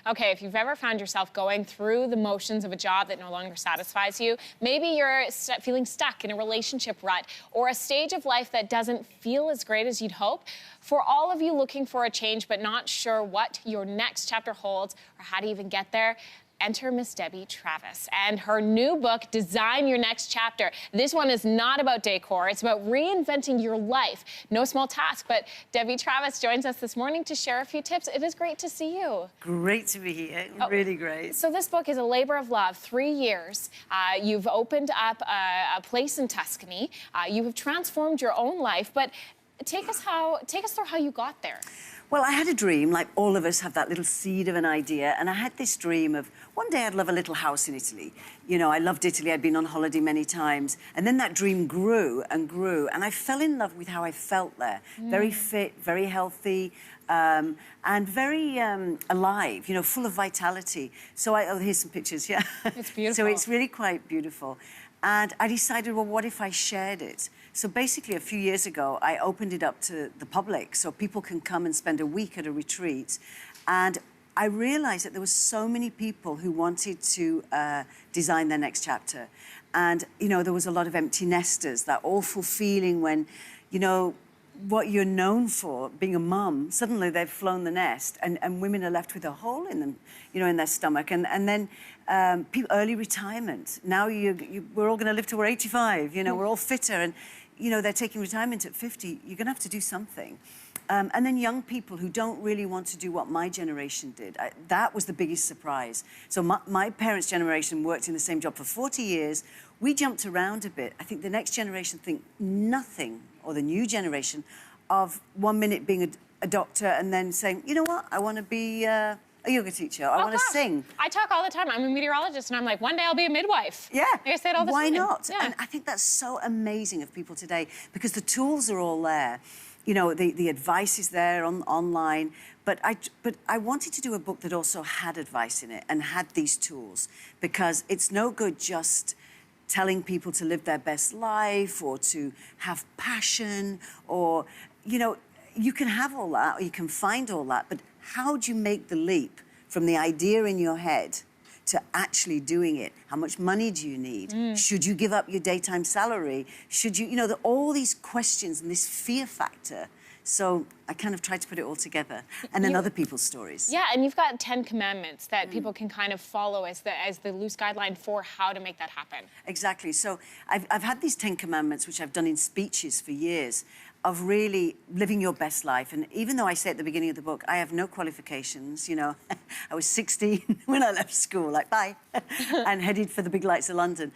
Okay, if you've ever found yourself going through the motions of a job that no longer satisfies you, maybe you're feeling stuck in a relationship rut or a stage of life that doesn't feel as great as you'd hope, for all of you looking for a change but not sure what your next chapter holds or how to even get there, enter Miss Debbie Travis and her new book, Design Your Next Chapter. This one is not about decor. It's about reinventing your life. No small task, but Debbie Travis joins us this morning to share a few tips. It is great to see you. Great to be here. Really great. So this book is a labor of love. 3 years. You've opened up a place in Tuscany. You have transformed your own life, but take us through how you got there. Well, I had a dream, like all of us have that little seed of an idea, and I had this dream of one day I'd love a little house in Italy. You know, I loved Italy, I'd been on holiday many times, and then that dream grew and grew, and I fell in love with how I felt there. Very fit, very healthy, and very alive, you know, full of vitality. So oh, here's some pictures, yeah. It's beautiful. So it's really quite beautiful. And I decided, well, what if I shared it? So basically, a few years ago, I opened it up to the public so people can come and spend a week at a retreat. And I realized that there were so many people who wanted to design their next chapter. And, you know, there was a lot of empty nesters, that awful feeling when, you know, what you're known for, being a mum, suddenly they've flown the nest and women are left with a hole in them, you know, in their stomach. And then early retirement. Now we're all going to live till we're 85, you know, we're all fitter. And, you know, they're taking retirement at 50. You're going to have to do something. And then young people who don't really want to do what my generation did. That was the biggest surprise. So my parents' generation worked in the same job for 40 years. We jumped around a bit. I think the next generation think nothing, or the new generation, of 1 minute being a doctor and then saying, you know what, I want to be a yoga teacher. I want to sing. I talk all the time. I'm a meteorologist, and I'm like, one day I'll be a midwife. Yeah. I say it all the time. Why not? Yeah. And I think that's so amazing of people today, because the tools are all there. You know, the advice is there online. But I wanted to do a book that also had advice in it and had these tools, because it's no good just telling people to live their best life or to have passion or, you know, you can have all that or you can find all that, but how do you make the leap from the idea in your head to actually doing it? How much money do you need? Should you give up your daytime salary? Should you, you know, all these questions and this fear factor. So I kind of tried to put it all together, and then other people's stories. Yeah, and you've got 10 commandments that people can kind of follow as the loose guideline for how to make that happen. Exactly. So I've had these 10 commandments, which I've done in speeches for years, of really living your best life. And even though I say at the beginning of the book, I have no qualifications, you know, I was 16 when I left school, like, bye, and headed for the big lights of London.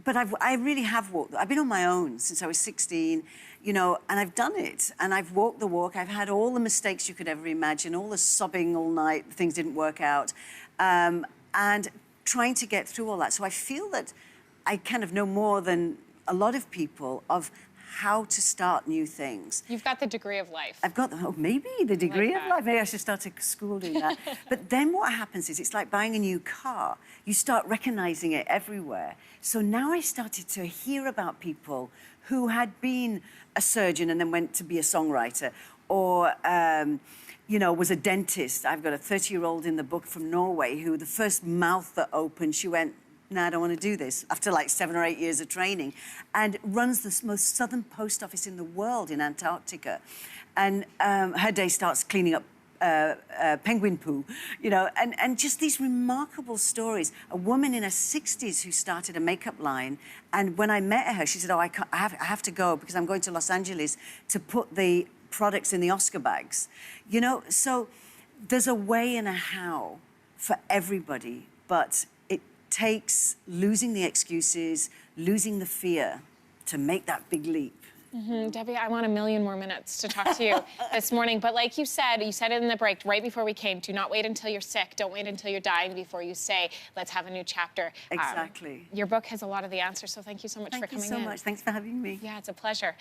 But I really have walked. I've been on my own since I was 16, you know, and I've done it. And I've walked the walk. I've had all the mistakes you could ever imagine, all the sobbing all night, things didn't work out, and trying to get through all that. So I feel that I kind of know more than a lot of people of how to start new things. You've got the degree of life. I've got maybe the degree of life. Maybe I should start a school doing that. But then what happens is it's like buying a new car. You start recognizing it everywhere. So now I started to hear about people who had been a surgeon and then went to be a songwriter, or you know, was a dentist. I've got a 30-year-old in the book from Norway who the first mouth that opened, she went, no, I don't want to do this, after like 7 or 8 years of training, and runs the most southern post office in the world in Antarctica. And her day starts cleaning up penguin poo, you know, and just these remarkable stories. A woman in her 60s who started a makeup line, and when I met her, she said, oh, I have to go because I'm going to Los Angeles to put the products in the Oscar bags. You know, so there's a way and a how for everybody, but it takes losing the excuses, losing the fear to make that big leap. Debbie, I want 1 million more minutes to talk to you this morning. But like you said it in the break right before we came, do not wait until you're sick. Don't wait until you're dying before you say, let's have a new chapter. Exactly. Your book has a lot of the answers, so thank you so much for coming in. Thank you so much. Thanks for having me. Yeah, it's a pleasure.